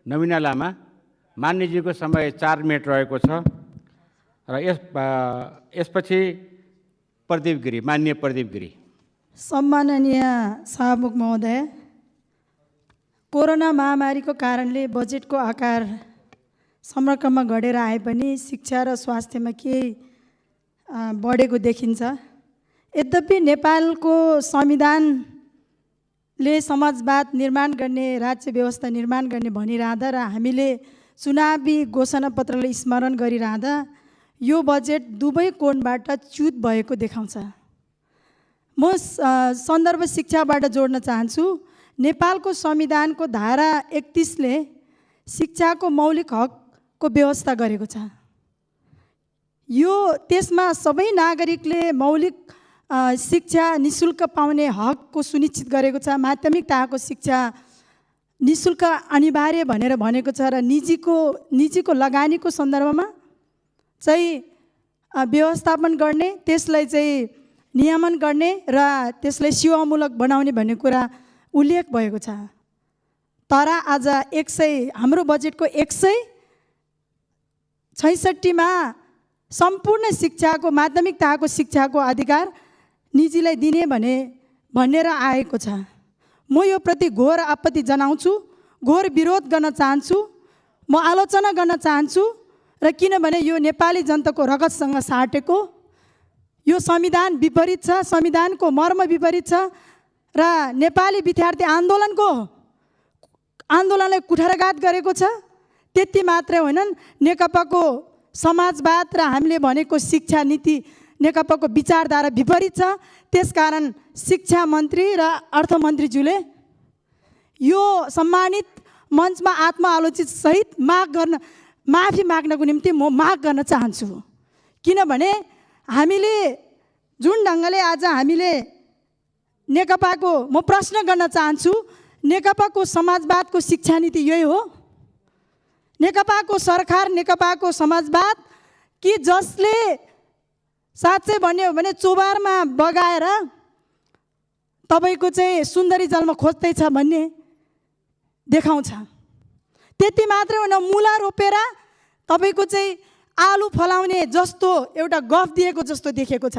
नवीना लामा, मान्यजीको समय 4 मिनेट रहेको छ र यसपछि प्रदीप गिरी, मान्य प्रदीप गिरी। सम्माननीय सभामुख महोदय, कोरोना महामारीको कारणले बजेटको आकार समग्रमा घटेर आए पनि शिक्षा र स्वास्थ्यमा केही बढेको देखिन्छ। यद्यपि नेपालको संविधानले समाजवाद निर्माण गर्ने, राज्य व्यवस्था निर्माण गर्ने भनिरहँदा र हामीले चुनावी घोषणापत्रलाई स्मरण गरिरहँदा यो बजेट दुवै कोणबाट च्युत भएको देखाउँछ। म सन्दर्भ शिक्षाबाट जोड्न चाहन्छु। नेपालको संविधानको धारा 31 ले शिक्षाको मौलिक हकको व्यवस्था गरेको छ। यो त्यसमा सबै नागरिकले मौलिक शिक्षा निशुल्क पाउने हकको सुनिश्चित गरेको छ। माध्यमिक तहको शिक्षा निशुल्क अनिवार्य भनेर भनेको छ र निजीको लगानीको सन्दर्भमा चाहिँ व्यवस्थापन गर्ने, त्यसलाई चाहिँ नियमन गर्ने र त्यसलाई सेवामूलक बनाउने भन्ने कुरा उल्लेख भएको छ। तर आज हाम्रो बजेटको 166 मा सम्पूर्ण शिक्षाको, माध्यमिक तहको शिक्षाको अधिकार निजीलाई दिने भनेर आएको छ। म यो प्रति घोर आपत्ति जनाउँछु, घोर विरोध गर्न चाहन्छु, म आलोचना गर्न चाहन्छु। र किनभने यो नेपाली जनताको रगतसँग साटेको, यो संविधान विपरीत छ, संविधानको मर्म विपरीत छ र नेपाली विद्यार्थी आन्दोलनलाई कुठाराघात गरेको छ। त्यति मात्रै होइनन्, नेकपाको समाजवाद र हामीले भनेको शिक्षा नीति नेकपाको विचारधारा विपरीत छ। त्यसकारण शिक्षा मन्त्री र अर्थमन्त्रीज्यूले यो सम्मानित मञ्चमा आत्मआलोचित सहित माफी माग्नको निम्ति म माग गर्न चाहन्छु। किनभने हामीले जुन ढङ्गले आज हामीले नेकपाको, म प्रश्न गर्न चाहन्छु, नेकपाको समाजवादको शिक्षा नीति यही हो? नेकपाको सरकार, नेकपाको समाजवाद कि जसले साँच्चै भन्यो भने चोबारमा बगाएर तपाईँको चाहिँ सुन्दरी जलमा खोज्दैछ भन्ने देखाउँछ। त्यति मात्रै होइन, मुला रोपेर तपाईँको चाहिँ आलु फलाउने जस्तो एउटा गफ दिएको जस्तो देखेको छ।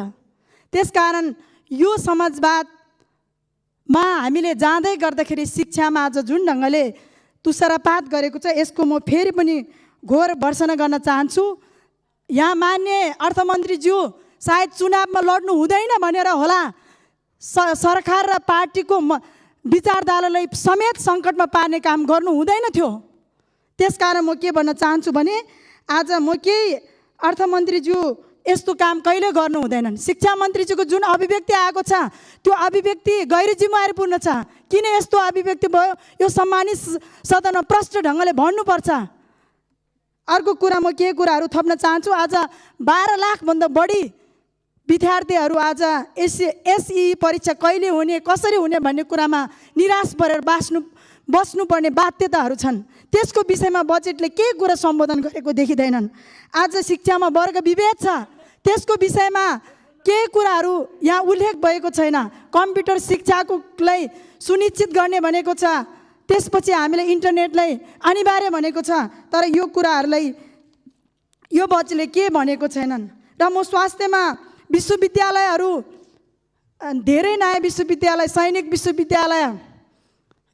त्यसकारण यो समाजवादमा हामीले जाँदै गर्दाखेरि शिक्षामा आज जुन ढङ्गले तुषारपात गरेको छ, यसको म फेरि पनि घोर भर्त्सना गर्न चाहन्छु। यहाँ मान्य अर्थमन्त्रीज्यू सायद चुनावमा लड्नु हुँदैन भनेर होला सरकार र पार्टीको विचारधारालाई समेत सङ्कटमा पार्ने काम गर्नु हुँदैन थियो। त्यसकारण म के भन्न चाहन्छु भने आज म केही अर्थमन्त्रीज्यू यस्तो काम कहिले गर्नु हुँदैनन्। शिक्षा मन्त्रीज्यूको जुन अभिव्यक्ति आएको छ त्यो अभिव्यक्ति गैर जिम्मेवारीपूर्ण छ। किन यस्तो अभिव्यक्ति भयो यो सम्मानित सदनमा प्रष्ट ढङ्गले भन्नुपर्छ। अर्को कुरा, म के कुराहरू थप्न चाहन्छु। आज 12 लाखभन्दा बढी विद्यार्थीहरू आज एसई परीक्षा कहिले हुने, कसरी हुने भन्ने कुरामा निराश परेर बस्नुपर्ने बाध्यताहरू छन्। त्यसको विषयमा बजेटले केही कुरा सम्बोधन गरेको देखिँदैनन्। आज शिक्षामा वर्ग विभेद छ, त्यसको विषयमा केही कुराहरू यहाँ उल्लेख भएको छैन। कम्प्युटर शिक्षाकोलाई सुनिश्चित गर्ने भनेको छ, त्यसपछि हामीले इन्टरनेटलाई अनिवार्य भनेको छ, तर यो कुराहरूलाई यो बजेटले के भनेको छैनन्। र म स्वास्थ्यमा विश्वविद्यालयहरू, धेरै नयाँ विश्वविद्यालय, सैनिक विश्वविद्यालय,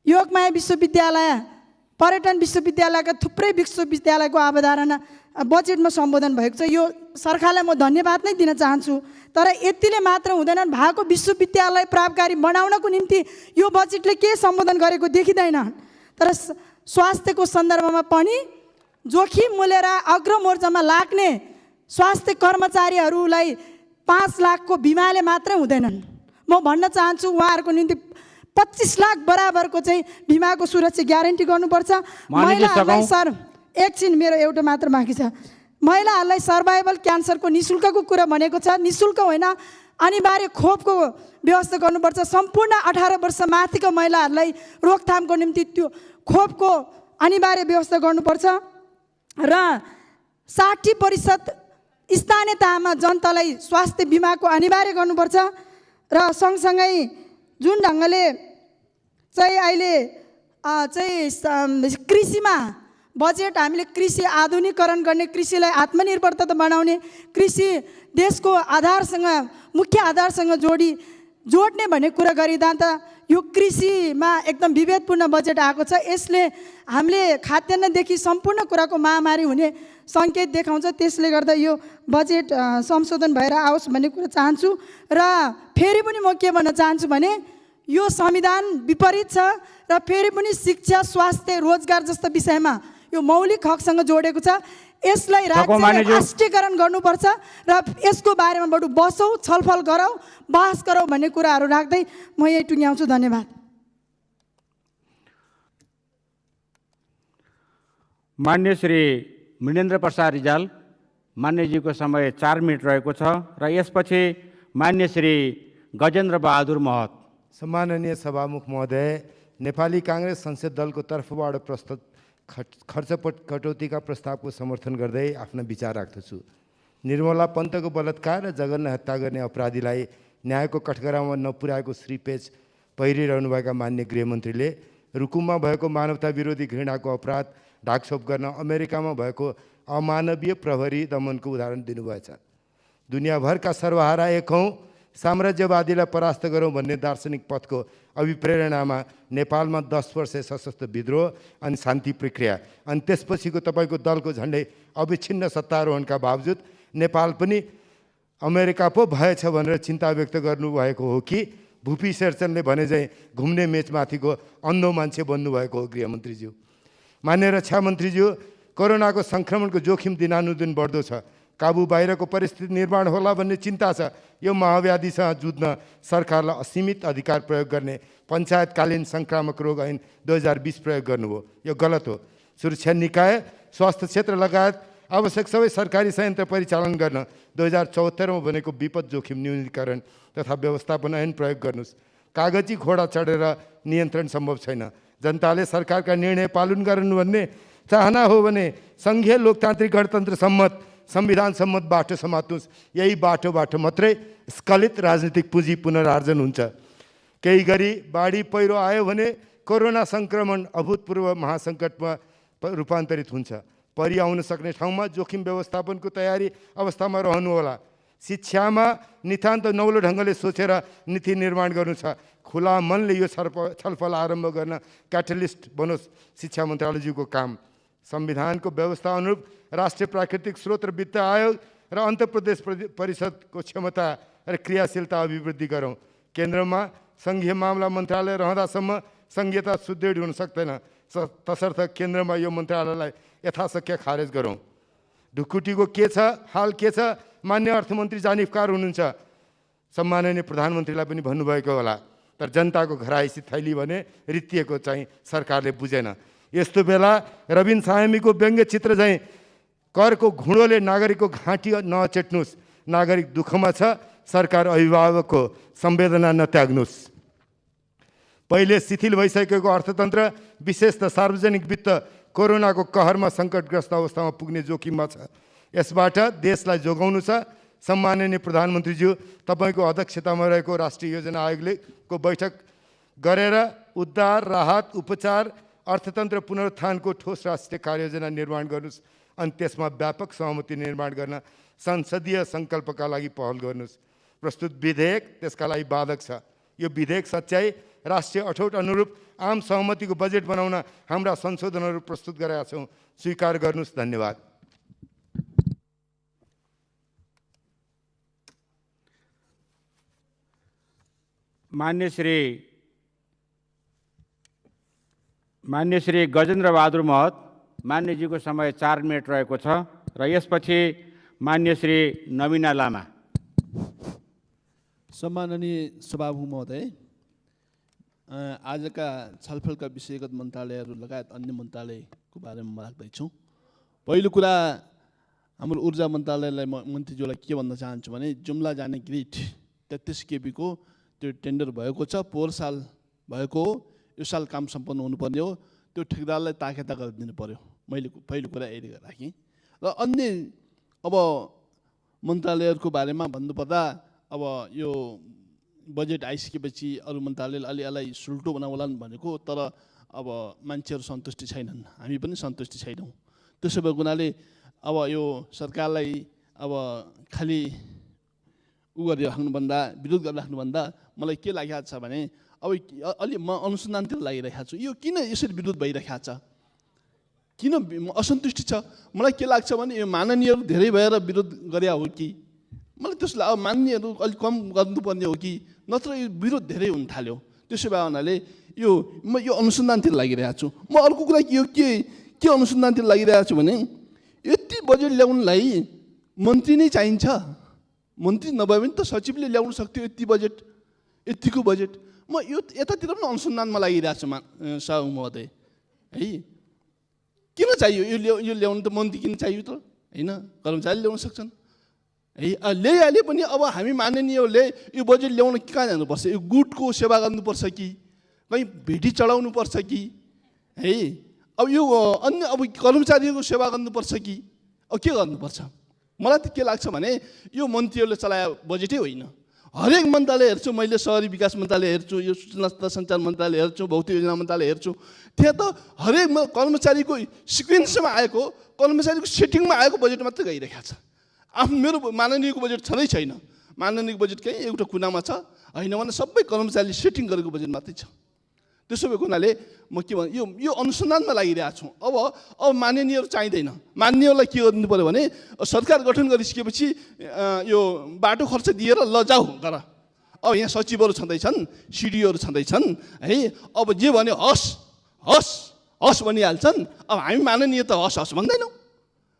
योगमाया विश्वविद्यालय, पर्यटन विश्वविद्यालयका थुप्रै विश्वविद्यालयको अवधारणा बजेटमा सम्बोधन भएको छ। यो सरकारलाई म धन्यवाद नै दिन चाहन्छु। तर यतिले मात्र हुँदैन, भएको विश्वविद्यालय प्रभावकारी बनाउनको निम्ति यो बजेटले के सम्बोधन गरेको देखिँदैन। तर स्वास्थ्यको सन्दर्भमा पनि जोखिम मोलेर अग्रमोर्चामा लाग्ने स्वास्थ्य कर्मचारीहरूलाई 5 लाखको बिमाले मात्रै हुँदैनन्। म भन्न चाहन्छु उहाँहरूको निम्ति 25 लाख बराबरको चाहिँ बिमाको सुरक्षा ग्यारेन्टी गर्नुपर्छ। महिलाहरूलाई सर एकछिन मेरो एउटा मात्र बाँकी छ। महिलाहरूलाई सर्भाइभल क्यान्सरको निशुल्कको कुरा भनेको छ। निशुल्क होइन, अनिवार्य खोपको व्यवस्था गर्नुपर्छ। सम्पूर्ण 18 वर्ष माथिको महिलाहरूलाई रोकथामको निम्ति त्यो खोपको अनिवार्य व्यवस्था गर्नुपर्छ र 60% स्थानीय तहमा जनतालाई स्वास्थ्य बिमाको अनिवार्य गर्नुपर्छ। र सँगसँगै जुन ढङ्गले चाहिँ अहिले चाहिँ कृषिमा बजेट हामीले कृषि आधुनिकीकरण गर्ने, कृषिलाई आत्मनिर्भरता बनाउने, कृषि देशको आधारसँग, मुख्य आधारसँग जोड्ने भन्ने कुरा गरिँदा त यो कृषिमा एकदम विभेदपूर्ण बजेट आएको छ। यसले हामीले खाद्यान्नदेखि सम्पूर्ण कुराको महामारी हुने सङ्केत देखाउँछ। त्यसले गर्दा यो बजेट संशोधन भएर आओस् भन्ने कुरा चाहन्छु। र फेरि पनि म के भन्न चाहन्छु भने यो संविधान विपरीत छ र फेरि पनि शिक्षा, स्वास्थ्य, रोजगार जस्ता विषयमा यो मौलिक हकसँग जोडेको छ। यसलाई राज्यले राष्ट्रियकरण गर्नुपर्छ र यसको बारेमा बरु बसौँ, छलफल गरौँ, बहस गरौँ भन्ने कुराहरू राख्दै म यही टुङ्ग्याउँछु। धन्यवाद। मान्य श्री मृणेन्द्र प्रसाद रिजाल, मान्यजीको समय 4 मिनट रहेको छ र यसपछि मान्य श्री गजेन्द्र बहादुर महत। सम्माननीय सभामुख महोदय, नेपाली काङ्ग्रेस संसद दलको तर्फबाट प्रस्तुत खर्च कटौतीका प्रस्तावको समर्थन गर्दै आफ्ना विचार राख्दछु। निर्मला पन्तको बलात्कार र जघन्य हत्या गर्ने अपराधीलाई न्यायको कठघरामा नपुर्याएको श्रीपेच पहिरिरहनुभएका मान्य गृहमन्त्रीले रुकुममा भएको मानवता विरोधी घृणाको अपराध ढाकछोप गर्न अमेरिकामा भएको अमानवीय प्रहरी दमनको उदाहरण दिनुभएछ। दुनियाँभरका सर्वहारा एक हौँ, साम्राज्यवादीलाई परास्त गरौँ भन्ने दार्शनिक पथको अभिप्रेरणामा नेपालमा 10 वर्ष सशस्त्र विद्रोह अनि शान्ति प्रक्रिया अनि त्यसपछिको तपाईँको दलको झन्डै अविच्छिन्न सत्तारोहणका बावजुद नेपाल पनि अमेरिका पो भएछ भनेर चिन्ता व्यक्त गर्नुभएको हो कि भूपी शेरचनले भने चाहिँ घुम्ने मेचमाथिको अन्धो मान्छे बन्नुभएको हो गृहमन्त्रीज्यू। मान्य रक्षा मन्त्रीज्यू, कोरोनाको सङ्क्रमणको जोखिम दिनानुदिन बढ्दो छ। काबु बाहिरको परिस्थिति निर्माण होला भन्ने चिन्ता छ। यो महाव्याधिसँग जुझ्न सरकारलाई असीमित अधिकार प्रयोग गर्ने पञ्चायतकालीन सङ्क्रामक रोग ऐन 2020 प्रयोग गर्नुभयो। यो गलत हो। सुरक्षा निकाय, स्वास्थ्य क्षेत्र लगायत आवश्यक सबै सरकारी संयन्त्र परिचालन गर्न 2074मा बनेको विपद जोखिम न्यूनीकरण तथा व्यवस्थापन ऐन प्रयोग गर्नुहोस्। कागजी घोडा चढेर नियन्त्रण सम्भव छैन। जनताले सरकारका निर्णय पालन गर्नु भन्ने चाहना हो भने सङ्घीय लोकतान्त्रिक गणतन्त्र सम्मत, संविधान सम्मत बाटो समात्नुहोस्। यही बाटोबाट मात्रै स्खलित राजनीतिक पुँजी पुनरार्जन हुन्छ। केही गरी बाढी पहिरो आयो भने कोरोना सङ्क्रमण अभूतपूर्व महासङ्कटमा रूपान्तरित हुन्छ। परि आउन सक्ने ठाउँमा जोखिम व्यवस्थापनको तयारी अवस्थामा रहनुहोला। शिक्षामा नितान्त नौलो ढङ्गले सोचेर नीति निर्माण गर्नु छ। खुला मनले यो छलफल आरम्भ गर्न क्याटलिस्ट बनोस् शिक्षा मन्त्रालयज्यूको काम। संविधानको व्यवस्था अनुरूप राष्ट्रिय प्राकृतिक स्रोत र वित्त आयोग र अन्तर्प्रदेश परिषदको क्षमता र क्रियाशीलता अभिवृद्धि गरौँ। केन्द्रमा सङ्घीय मामला मन्त्रालय रहँदासम्म सङ्घीयता सुदृढ हुन सक्दैन। तसर्थ केन्द्रमा यो मन्त्रालयलाई यथाशक्य खारेज गरौँ। ढुकुटीको के छ, हाल के छ, मान्य अर्थमन्त्री जानिफकार हुनुहुन्छ। सम्माननीय प्रधानमन्त्रीलाई पनि भन्नुभएको होला। तर जनताको घराइसी थैली भने रित्तिएको चाहिँ सरकारले बुझेन। यस्तो बेला रविन सायमीको व्यङ्ग्यचित्र चाहिँ करको घुँडोले नागरिकको घाँटी नचेट्नुहोस्। नागरिक दुःखमा छ, सरकार अभिभावकको संवेदना नत्याग्नुहोस्। पहिले शिथिल भइसकेको अर्थतन्त्र, विशेष त सार्वजनिक वित्त कोरोनाको कहरमा सङ्कटग्रस्त अवस्थामा पुग्ने जोखिममा छ। यसबाट देशलाई जोगाउनु छ। सम्माननीय प्रधानमन्त्रीज्यू, तपाईँको अध्यक्षतामा रहेको राष्ट्रिय योजना आयोगको बैठक गरेर उद्धार, राहत, उपचार, अर्थतन्त्र पुनरुत्थानको ठोस राष्ट्रिय कार्ययोजना निर्माण गर्नुहोस् अनि त्यसमा व्यापक सहमति निर्माण गर्न संसदीय सङ्कल्पका लागि पहल गर्नुहोस्। प्रस्तुत विधेयक त्यसका लागि बाधक छ। यो विधेयक सच्याइ राष्ट्रिय अठोट अनुरूप आम सहमतिको बजेट बनाउन हाम्रा संशोधनहरू प्रस्तुत गरेका छौँ। स्वीकार गर्नुहोस्। धन्यवाद। मान्य श्री गजेन्द्र बहादुर महत, मान्यजीको समय 4 मिनट रहेको छ र यसपछि मान्य श्री नवीना लामा। सम्माननीय सभामुख महोदय, आजका छलफलका विषयगत मन्त्रालयहरू लगायत अन्य मन्त्रालयको बारेमा म राख्दैछु। पहिलो कुरा, हाम्रो ऊर्जा मन्त्रालयलाई मन्त्रीज्यूलाई के भन्न चाहन्छु भने जुम्ला जाने ग्रिड 33 केबीको त्यो टेन्डर भएको छ। पोहोर साल भएको हो, यो साल काम सम्पन्न हुनुपर्ने हो। त्यो ठेकदारलाई ताकेता गरिदिनु पर्यो। मैले पहिलो कुरा यही राखेँ। र अन्य अब मन्त्रालयहरूको बारेमा भन्नुपर्दा अब यो बजेट आइसकेपछि अरू मन्त्रालयले अलि अलि सुल्टो बनाउलान् भनेको, तर अब मान्छेहरू सन्तुष्टि छैनन्, हामी पनि सन्तुष्टि छैनौँ। त्यसो भएको हुनाले अब यो सरकारलाई अब खालि गरिराख्नुभन्दा, विरोध गरिराख्नुभन्दा मलाई के लागिरहेको छ भने अब अलि म अनुसन्धानतिर लागिरहेको छु, यो किन यसरी विरोध भइरहेको छ, किन असन्तुष्टि छ। मलाई के लाग्छ भने यो माननीयहरू धेरै भएर विरोध गरे हो कि, मलाई त्यसो लाग्यो मान्यहरू अलिक कम गर्नुपर्ने हो कि, नत्र यो विरोध धेरै हुन थाल्यो। त्यसो भए हुनाले म यो अनुसन्धानतिर लागिरहेको छु। म अर्को कुरा यो के अनुसन्धानतिर लागिरहेको छु भने यति बजेट ल्याउनलाई मन्त्री नै चाहिन्छ, मन्त्री नभए पनि त सचिवले ल्याउन सक्थ्यो यति बजेट, यतिको बजेट। म यो यतातिर पनि अनुसन्धानमा लागिरहेको छु साहु महोदय है। किन चाहियो यो ल्याउनु त, मन्त्री किन चाहियो त होइन, कर्मचारी ल्याउन सक्छन् है। ल्याइहाले पनि अब हामी माननीयहरूले यो बजेट ल्याउन कहाँ जानुपर्छ, यो गुटको सेवा गर्नुपर्छ कि कहीँ भेटी चढाउनु पर्छ कि है, अब यो अन्य अब कर्मचारीहरूको सेवा गर्नुपर्छ कि अब के गर्नुपर्छ। मलाई त के लाग्छ भने यो मन्त्रीहरूले चलाए बजेटै होइन। हरेक मन्त्रालय हेर्छु मैले, सहरी विकास मन्त्रालय हेर्छु, यो सूचना तथा सञ्चार मन्त्रालय हेर्छु, भौतिक योजना मन्त्रालय हेर्छु, त्यहाँ त हरेक कर्मचारीको सिक्वेन्समा आएको, कर्मचारीको सेटिङमा आएको बजेट मात्रै गइरहेको छ। मेरो माननीयको बजेट छँदै छैन, माननीयको बजेट कहीँ एउटा कुनामा छ, होइन भने सबै कर्मचारीले सेटिङ गरेको बजेट मात्रै छ। त्यसो भएको हुनाले म के भन्नु, यो अनुसन्धानमा लागिरहेको छु। अब माननीयहरू चाहिँदैन, माननीयहरूलाई के गर्नु पऱ्यो भने सरकार गठन गरिसकेपछि यो बाटो खर्च दिएर ल जाऊ गर। अब यहाँ सचिवहरू छँदैछन्, सिडिओहरू छँदैछन् है, अब जे भन्यो हस् हस् हस् भनिहाल्छन्। अब हामी माननीय त हस् हस् भन्दैनौँ,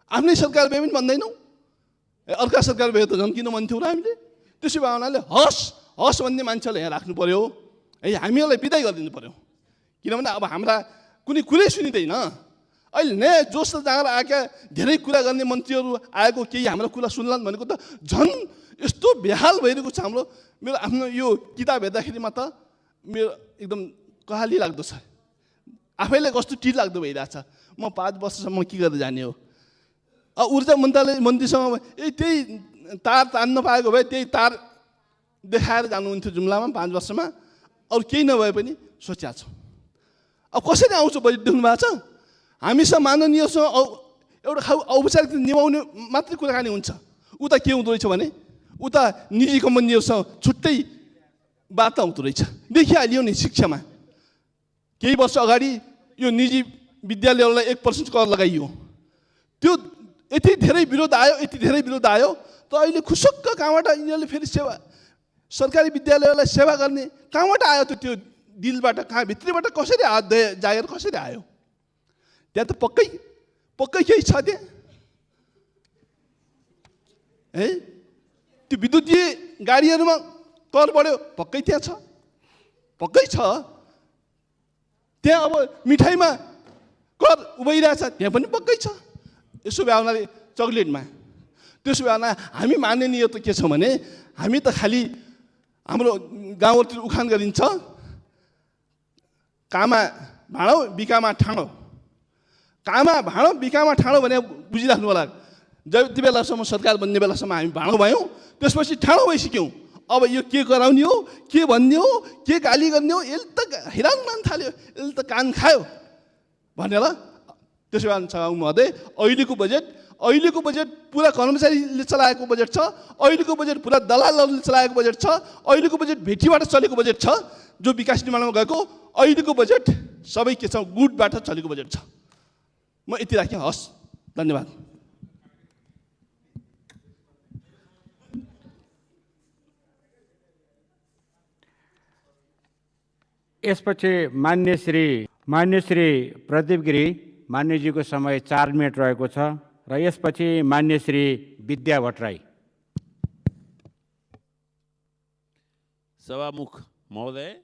आफ्नै सरकार भए पनि भन्दैनौँ, अर्का सरकार भए त झन् किन भन्थ्यौँ र हामीले। त्यसो भए हुनाले हस् हस् भन्ने मान्छेलाई यहाँ राख्नु पऱ्यो है, हामीहरूलाई बिदाई गरिदिनु पऱ्यो। किनभने अब हाम्रा कुनै कुरै सुनिँदैन। अहिले नयाँ जोस र जाँगर आएका धेरै कुरा गर्ने मन्त्रीहरू आएको, केही हाम्रो कुरा सुन्लान् भनेको त झन् यस्तो बेहाल भइरहेको छ हाम्रो। मेरो आफ्नो यो किताब हेर्दाखेरिमा त मेरो एकदम कहाली लाग्दो छ, आफैलाई कस्तो टिल लाग्दो भइरहेछ। म 5 वर्षसम्म के गरेर जाने हो। ऊर्जा मन्त्रालय मन्त्रीसँग त्यही तार तान्न पाएको भए त्यही तार देखाएर जानुहुन्थ्यो जुम्लामा 5 वर्षमा, अरू केही नभए पनि सोचेको छु। अब कसरी आउँछ बजेट देख्नु भएको छ। हामीसँग माननीयसँग एउटा औपचारिक निभाउने मात्रै कुराकानी हुन्छ। उता के हुँदो रहेछ भने उता निजी कम्पनीहरूसँग छुट्टै वार्ता हुँदो रहेछ, देखिहालियो नि। शिक्षामा केही वर्ष अगाडि यो निजी विद्यालयहरूलाई 1% कर लगाइयो, त्यो यति धेरै विरोध आयो, त अहिले खुसक्क कहाँबाट यिनीहरूले फेरि सेवा, सरकारी विद्यालयहरूलाई सेवा गर्ने कहाँबाट आयो त, त्यो दिलबाट कहाँ भित्रीबाट कसरी आयो, जागिर कसरी आयो। त्यहाँ त पक्कै केही छ त्यहाँ है। त्यो विद्युतीय गाडीहरूमा कर बढ्यो, पक्कै त्यहाँ छ, पक्कै छ। त्यहाँ अब मिठाईमा कर उभइरहेछ, त्यहाँ पनि पक्कै छ। यसो भए हुनाले चक्लेटमा, त्यसो भए हुना हामी माननीय त के छ भने हामी त खालि हाम्रो गाउँतिर उखान गरिन्छ, कामा भाँडौ बिकामा ठाँडो। कामा भाँडो बिकामा ठाँडो भने बुझिराख्नु होला। जति बेलासम्म सरकार बन्ने बेलासम्म हामी भाँडो भयौँ, त्यसपछि ठाँडो भइसक्यौँ। अब यो के गराउने हो, के भन्ने हो, के गाली गर्ने हो, यसले त हैरान मान थाल्यो, यसले त कान खायो भनेर। त्यसो भए महोदय अहिलेको बजेट पुरा कर्मचारीले चलाएको बजेट छ, अहिलेको बजेट पुरा दलालहरूले चलाएको बजेट छ, अहिलेको बजेट भेटीबाट चलेको बजेट छ, जो विकास निर्माणमा गएको। अहिलेको बजेट सबै के छ, गुटबाट चलेको बजेट छ। म यति राखेँ, हस्, धन्यवाद। यसपछि मान्य श्री प्रदीप गिरी मान्यजीको समय 4 मिनट रहेको छ र यसपछि मान्य श्री विद्या भट्टराई। सभामुख महोदय,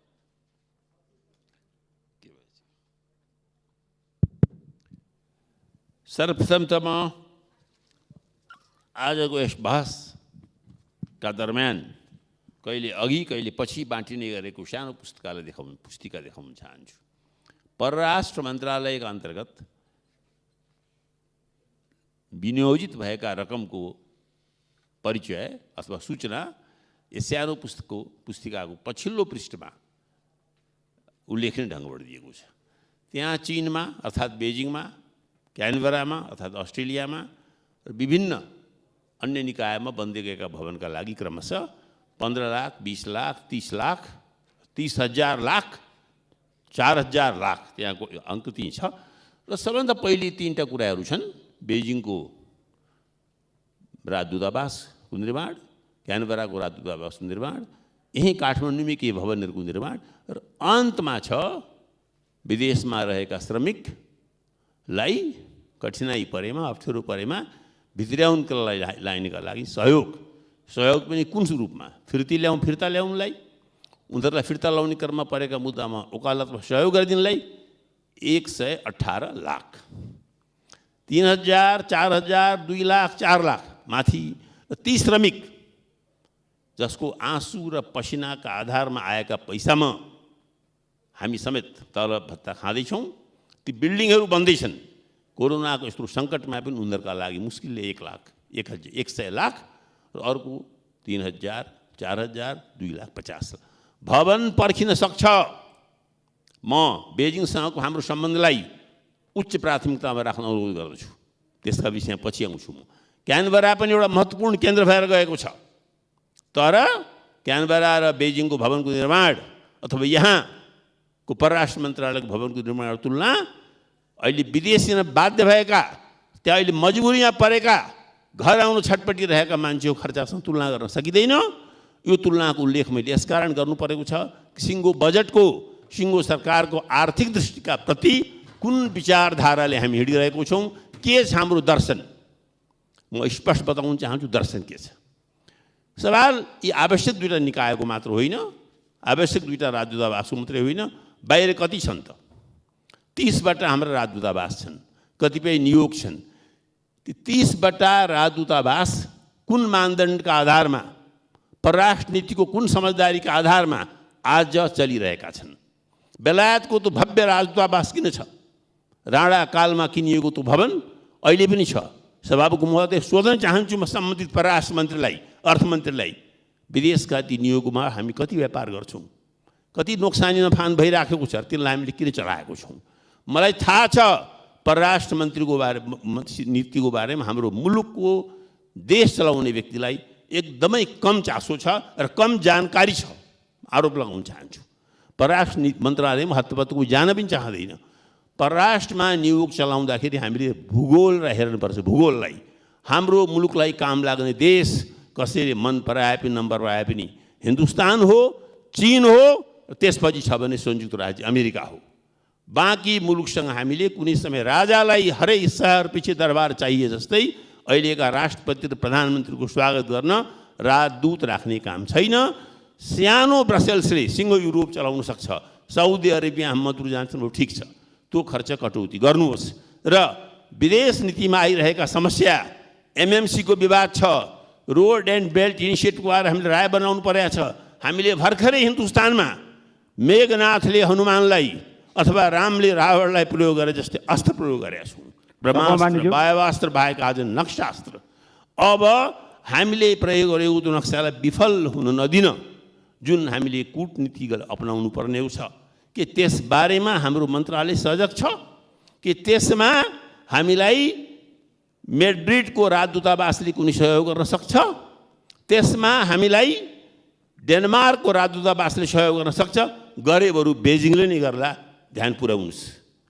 सर्वप्रथम त म आजको यस बहसका दरम्यान कहिले अघि कहिले पछि बाँटिने गरेको सानो पुस्तिका देखाउन चाहन्छु। परराष्ट्र मन्त्रालयका अन्तर्गत विनियोजित भएका रकमको परिचय अथवा सूचना यस सानो पुस्तिकाको पछिल्लो पृष्ठमा उल्लेखनीय ढङ्गबाट दिएको छ। त्यहाँ चीनमा अर्थात् बेजिङमा, क्यानबरामा अर्थात् अस्ट्रेलियामा र विभिन्न अन्य निकायमा बन्दै गएका भवनका लागि क्रमशः 15 लाख, 20 लाख, 30 लाख, 30,000 लाख, 4,000 लाख त्यहाँको अङ्क त्यही छ। र सबभन्दा पहिले तीनटा कुराहरू छन्। बेजिङको राजदूतावासको निर्माण, क्यानबराको राजदूतावासको निर्माण, यहीँ काठमाडौँमै केही भवनहरूको निर्माण र अन्तमा छ विदेशमा रहेका श्रमिकलाई कठिनाइ परेमा, अप्ठ्यारो परेमा भित्र्याउनका लाइनका लागि सहयोग पनि कुन रूपमा फिर्ता ल्याउनलाई, उनीहरूलाई फिर्ता ल्याउने क्रममा परेका मुद्दामा वकालतमा सहयोग गरिदिनलाई 118 लाख, 3,000, 4,000, 2 लाख, 4 लाख माथि 30 श्रमिक जसको आँसु र पसिनाका आधारमा आएका पैसामा हामी समेत तलब भत्ता खाँदैछौँ। ती बिल्डिङहरू बन्दैछन्। कोरोनाको यस्तो सङ्कटमा पनि उनीहरूका लागि मुस्किलले 1 लाख, 100 लाख र अर्को 3,000, 4,000, 2 लाख 50 लाख भवन पर्खिन सक्छ। म बेजिङसँगको हाम्रो सम्बन्धलाई उच्च प्राथमिकतामा राख्न अनुरोध गर्दछु। त्यसका विषयमा पछि आउँछु म। क्यानबरा पनि एउटा महत्त्वपूर्ण केन्द्र भएर गएको छ। तर क्यानबरा र बेजिङको भवनको निर्माण अथवा यहाँको परराष्ट्र मन्त्रालयको भवनको निर्माणको तुलना अहिले विदेश जान बाध्य भएका, त्यहाँ अहिले मजबुरीमा परेका, घर आउन छटपटिरहेका मान्छेको खर्चसँग तुलना गर्न सकिँदैन। यो तुलनाको उल्लेख मैले यसकारण गर्नु परेको छ। सिङ्गो सरकारको आर्थिक दृष्टिका प्रति कुन विचारधाराले हामी हिँडिरहेको छौँ, के छ हाम्रो दर्शन, म स्पष्ट बताउन चाहन्छु दर्शन के छ। सवाल यी आवश्यक दुईवटा निकायको मात्र होइन, आवश्यक दुईवटा राजदूतावासको मात्रै होइन, बाहिर कति छन् त? 30वटा हाम्रा राजदूतावास छन्, कतिपय नियोग छन्। ती 30वटा राजदूतावास कुन मानदण्डका आधारमा, परराष्ट्र नीतिको कुन समझदारीका आधारमा आज चलिरहेका छन्? बेलायतको त भव्य राजदूतावास किन छ? राणा कालमा किनिएको त्यो भवन अहिले पनि छ। सभामुख महोदय, सोध्न चाहन्छु म सम्बन्धित परराष्ट्र मन्त्रीलाई, अर्थमन्त्रीलाई, विदेशका ती नियोगमा हामी कति व्यापार गर्छौँ, कति नोक्सानी नफान भइराखेको छ, त्यसलाई हामीले किन चलाएको छौँ? मलाई थाहा छ परराष्ट्र मन्त्रीको नीतिको बारेमा हाम्रो मुलुकको देश चलाउने व्यक्तिलाई एकदमै कम चासो छ र कम जानकारी छ। आरोप लगाउन चाहन्छु परराष्ट्र मन्त्रालयमा हतपतको जान पनि चाहँदैन। परराष्ट्रमा नियोग चलाउँदाखेरि हामीले भूगोल र हेर्नुपर्छ। भूगोललाई, हाम्रो मुलुकलाई काम लाग्ने देश कसैले मन पराए पनि नम्बर आए पनि हिन्दुस्तान हो, चीन हो, त्यसपछि छ भने संयुक्त राज्य अमेरिका हो। बाँकी मुलुकसँग हामीले कुनै समय राजालाई हरै शहर पछि दरबार चाहिए जस्तै अहिलेका राष्ट्रपति र प्रधानमन्त्रीको स्वागत गर्न राजदूत राख्ने काम छैन। सानो ब्रसेल्सले सिङ्गो युरोप चलाउन सक्छ, साउदी अरेबिया मजदुर जान्छन्, ठिक छ, त्यो खर्च कटौती गर्नुहोस्। र विदेश नीतिमा आइरहेका समस्या, एमएमसीको विवाद छ, रोड एन्ड बेल्ट इनिसिएटिभको आएर हामीले राय बनाउनु परेको छ। हामीले भर्खरै हिन्दुस्तानमा मेघनाथले हनुमानलाई अथवा रामले रावणलाई प्रयोग गरे जस्तै अस्त्र प्रयोग गरेका छौँ। ब्रह्मास्त्र, वायुवास्त्र बाहेक आज नक्सास्त्र। अब हामीले प्रयोग गरेको त्यो नक्सालाई विफल हुन नदिन जुन हामीले कूटनीति अपनाउनु पर्ने छ, के त्यस बारेमा हाम्रो मन्त्रालय सजग छ? कि त्यसमा हामीलाई मेड्रिडको राजदूतावासले कुनै सहयोग गर्न सक्छ? त्यसमा हामीलाई डेनमार्कको राजदूतावासले सहयोग गर्न सक्छ? गरे बरु बेजिङले नै गर्ला, ध्यान पुर्याउनुहोस्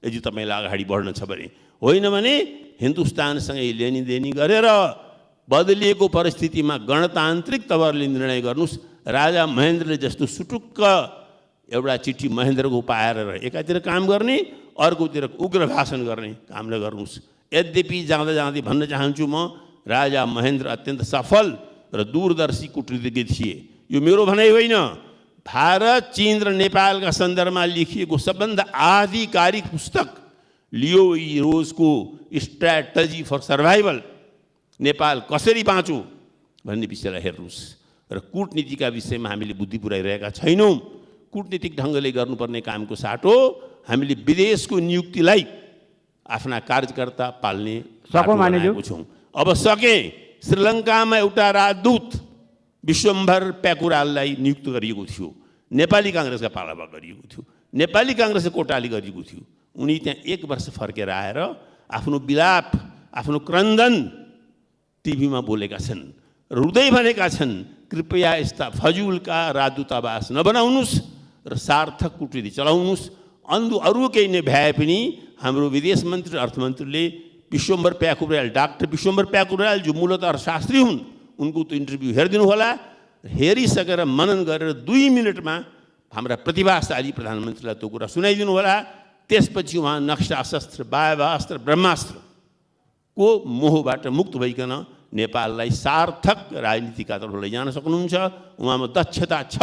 यदि तपाईँलाई अगाडि बढ्न छ भने। होइन भने हिन्दुस्तानसँगै लेनीदेनी गरेर बदलिएको परिस्थितिमा गणतान्त्रिक तवरले निर्णय गर्नुहोस्। राजा महेन्द्रले जस्तो सुटुक्क एउटा चिठी महेन्द्रको पाएर एकातिर काम गर्ने, अर्कोतिर उग्र भाषण गर्ने काम नगर्नुहोस्। यद्यपि जाँदा जाँदै भन्न चाहन्छु म, राजा महेन्द्र अत्यन्त सफल र दूरदर्शी कूटनीतिज्ञ थिए। यो मेरो भनाइ होइन, भारत, चीन र नेपालका सन्दर्भमा लेखिएको सबभन्दा आधिकारिक पुस्तक लियो रोजको स्ट्र्याटेजी फर सर्भाइभल, नेपाल कसरी बाँचो भन्ने विषयलाई हेर्नुहोस्। र कूटनीतिका विषयमा हामीले बुद्धि पुर्याइरहेका छैनौँ। कूटनीतिक ढङ्गले गर्नुपर्ने कामको साटो हामीले विदेशको नियुक्तिलाई आफ्ना कार्यकर्ता पाल्ने छौँ। अब सके श्रीलङ्कामा एउटा राजदूत विश्वम्भर प्याकुराललाई नियुक्त गरिएको थियो, नेपाली काङ्ग्रेसका पालामा गरिएको थियो, नेपाली काङ्ग्रेसको कोटाले गरिएको थियो। उनी त्यहाँ 1 वर्ष फर्केर आएर आफ्नो विलाप, आफ्नो क्रन्दन टिभीमा बोलेका छन् र रुँदै भनेका छन्, कृपया यस्ता फजुलका राजदूतावास नबनाउनुहोस् र सार्थक कूटनीति चलाउनुहोस्। अरू केही नभ्याए पनि हाम्रो विदेश मन्त्री अर्थमन्त्रीले विश्वम्भर प्याकुराल, डाक्टर विश्वम्भर प्याकुराल जो मूलतः अर्थशास्त्री हुन्, उनको त्यो इन्टरभ्यू हेरिदिनु होला। हेरिसकेर मनन गरेर 2 मिनटमा हाम्रा प्रतिभाशाली प्रधानमन्त्रीलाई त्यो कुरा सुनाइदिनु होला। त्यसपछि उहाँ नक्सा शस्त्र, वायवास्त्र, ब्रह्मास्त्रको मोहबाट मुक्त भइकन नेपाललाई सार्थक राजनीतिका तर्फ लैजान सक्नुहुन्छ। उहाँमा दक्षता छ,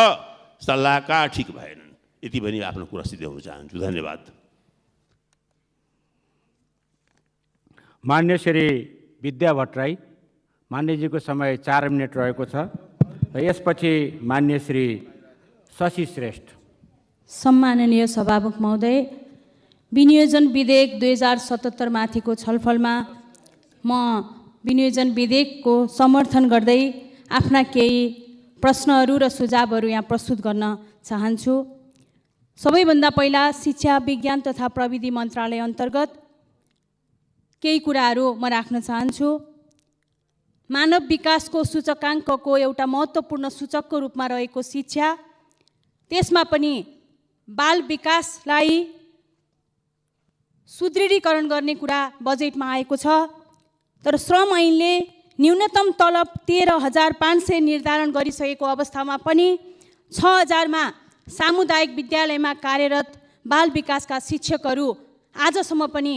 सल्लाहकार ठिक भएनन्। यति पनि आफ्नो कुरा सिद्ध्याउन चाहन्छु। धन्यवाद। मान्य श्री विद्या भट्टराई, मान्यजीको समय 4 मिनट रहेको छ र यसपछि मान्य श्री शशि श्रेष्ठ। सम्माननीय सभामुख महोदय, विनियोजन विधेयक 2077 माथिको छलफलमा म विनियोजन विधेयकको समर्थन गर्दै आफ्ना केही प्रश्नहरू र सुझावहरू यहाँ प्रस्तुत गर्न चाहन्छु। सबैभन्दा पहिला शिक्षा, विज्ञान तथा प्रविधि मन्त्रालय अन्तर्गत केही कुराहरू म राख्न चाहन्छु। मानव विकासको सूचकाङ्कको एउटा महत्त्वपूर्ण सूचकको रूपमा रहेको शिक्षा, त्यसमा पनि बाल विकासलाई सुदृढीकरण गर्ने कुरा बजेटमा आएको छ। तर श्रम ऐनले न्यूनतम तलब 13,500 निर्धारण गरिसकेको अवस्थामा पनि 6,000मा सामुदायिक विद्यालयमा कार्यरत बाल विकासका शिक्षकहरू आजसम्म पनि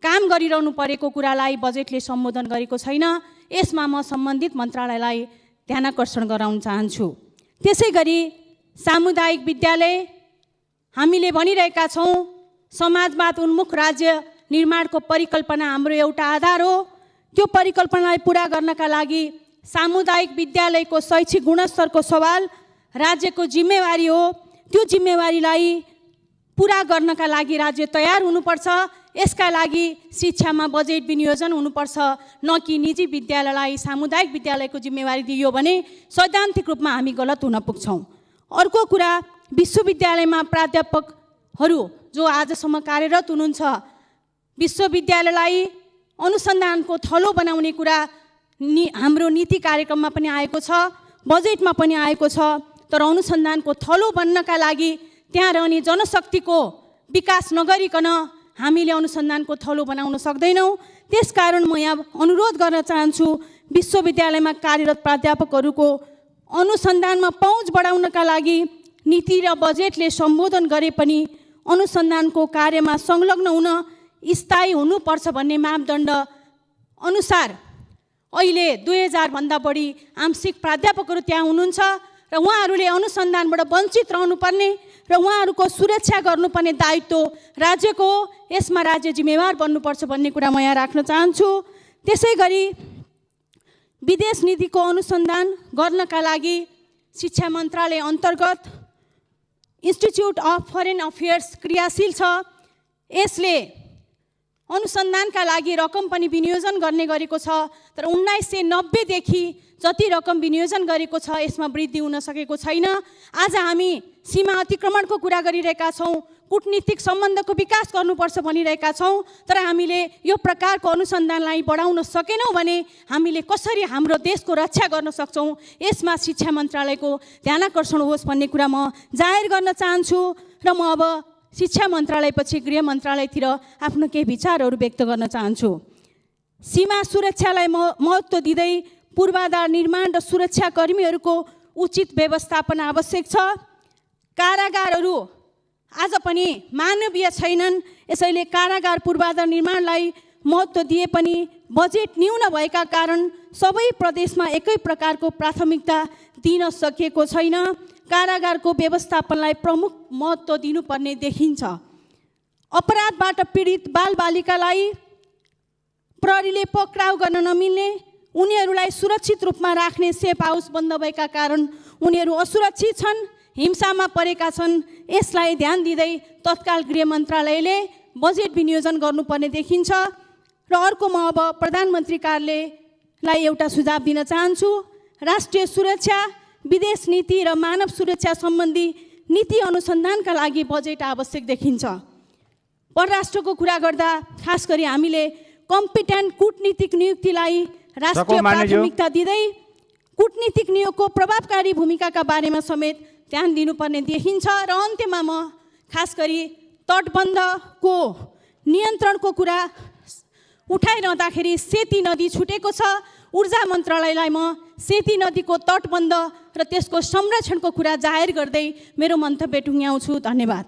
काम गरिरहनु परेको कुरालाई बजेटले सम्बोधन गरेको छैन। यसमा म सम्बन्धित मन्त्रालयलाई ध्यानाकर्षण गराउन चाहन्छु। त्यसै गरी सामुदायिक विद्यालय, हामीले भनिरहेका छौँ समाजवाद उन्मुख राज्य निर्माणको परिकल्पना हाम्रो एउटा आधार हो। त्यो परिकल्पनालाई पुरा गर्नका लागि सामुदायिक विद्यालयको शैक्षिक गुणस्तरको सवाल राज्यको जिम्मेवारी हो। त्यो जिम्मेवारीलाई पुरा गर्नका लागि राज्य तयार हुनुपर्छ। यसका लागि शिक्षामा बजेट विनियोजन हुनुपर्छ, न कि निजी विद्यालयलाई सामुदायिक विद्यालयको जिम्मेवारी दिइयो भने सैद्धान्तिक रूपमा हामी गलत हुन पुग्छौँ। अर्को कुरा, विश्वविद्यालयमा प्राध्यापकहरू जो आजसम्म कार्यरत हुनुहुन्छ, विश्वविद्यालयलाई अनुसन्धानको थलो बनाउने कुरा हाम्रो नीति कार्यक्रममा पनि आएको छ, बजेटमा पनि आएको छ। तर अनुसन्धानको थलो बन्नका लागि त्यहाँ रहने जनशक्तिको विकास नगरिकन हामीले अनुसन्धानको थलो बनाउन सक्दैनौँ। त्यसकारण म यहाँ अनुरोध गर्न चाहन्छु, विश्वविद्यालयमा कार्यरत प्राध्यापकहरूको अनुसन्धानमा पहुँच बढाउनका लागि नीति र बजेटले सम्बोधन गरे पनि अनुसन्धानको कार्यमा संलग्न हुन स्थायी हुनुपर्छ भन्ने मापदण्ड अनुसार अहिले 2000 भन्दा बढी आंशिक प्राध्यापकहरू त्यहाँ हुनुहुन्छ र उहाँहरूले अनुसन्धानबाट वञ्चित रहनुपर्ने र उहाँहरूको सुरक्षा गर्नुपर्ने दायित्व राज्यको हो। यसमा राज्य जिम्मेवार बन्नुपर्छ भन्ने कुरा म यहाँ राख्न चाहन्छु। त्यसै गरी विदेश नीतिको अनुसन्धान गर्नका लागि शिक्षा मन्त्रालय अन्तर्गत इन्स्टिच्युट अफ फरेन अफेयर्स क्रियाशील छ। यसले अनुसन्धानका लागि रकम पनि विनियोजन गर्ने गरेको छ। तर 1990 देखि जति रकम विनियोजन गरेको छ यसमा वृद्धि हुन सकेको छैन। आज हामी सीमा अतिक्रमणको कुरा गरिरहेका छौँ, कूटनीतिक सम्बन्धको विकास गर्नुपर्छ भनिरहेका छौँ। तर हामीले यो प्रकारको अनुसन्धानलाई बढाउन सकेनौँ भने हामीले कसरी हाम्रो देशको रक्षा गर्न सक्छौँ, यसमा शिक्षा मन्त्रालयको ध्यानाकर्षण होस् भन्ने कुरा म जाहेर गर्न चाहन्छु। र म अब शिक्षा मन्त्रालयपछि गृह मन्त्रालयतिर आफ्नो केही विचारहरू व्यक्त गर्न चाहन्छु। सीमा सुरक्षालाई महत्त्व दिँदै पूर्वाधार निर्माण र सुरक्षाकर्मीहरूको उचित व्यवस्थापन आवश्यक छ। कारागारहरू आज पनि मानवीय छैनन्, यसैले कारागार पूर्वाधार निर्माणलाई महत्त्व दिए पनि बजेट न्यून भएका कारण सबै प्रदेशमा एकै प्रकारको प्राथमिकता दिन सकिएको छैन। कारागारको व्यवस्थापनलाई प्रमुख महत्त्व दिनुपर्ने देखिन्छ। अपराधबाट पीडित बालबालिकालाई प्रहरीले पक्राउ गर्न नमिल्ने, उनीहरूलाई सुरक्षित रूपमा राख्ने सेफ हाउस बन्द भएका कारण उनीहरू असुरक्षित छन्, हिंसामा परेका छन्। यसलाई ध्यान दिँदै तत्काल गृह मन्त्रालयले बजेट विनियोजन गर्नुपर्ने देखिन्छ। र अर्को म अब प्रधानमन्त्री कार्यालयलाई एउटा सुझाव दिन चाहन्छु। राष्ट्रिय सुरक्षा, विदेश नीति र मानव सुरक्षा सम्बन्धी नीति अनुसन्धानका लागि बजेट आवश्यक देखिन्छ। परराष्ट्रको कुरा गर्दा खास गरी हामीले कम्पिटेन्ट कूटनीतिक नियुक्तिलाई राष्ट्रिय प्राथमिकता दिँदै कूटनीतिक नियोगको प्रभावकारी भूमिकाका बारेमा समेत ध्यान दिनुपर्ने देखिन्छ। र अन्त्यमा म खास गरी तटबन्धको नियन्त्रणको कुरा उठाइरहँदाखेरि सेती नदी छुटेको छ। ऊर्जा मन्त्रालयलाई म सेती नदीको तटबन्ध र त्यसको संरक्षणको कुरा जाहेर गर्दै मेरो मन्तव्य टुङ्ग्याउँछु। धन्यवाद।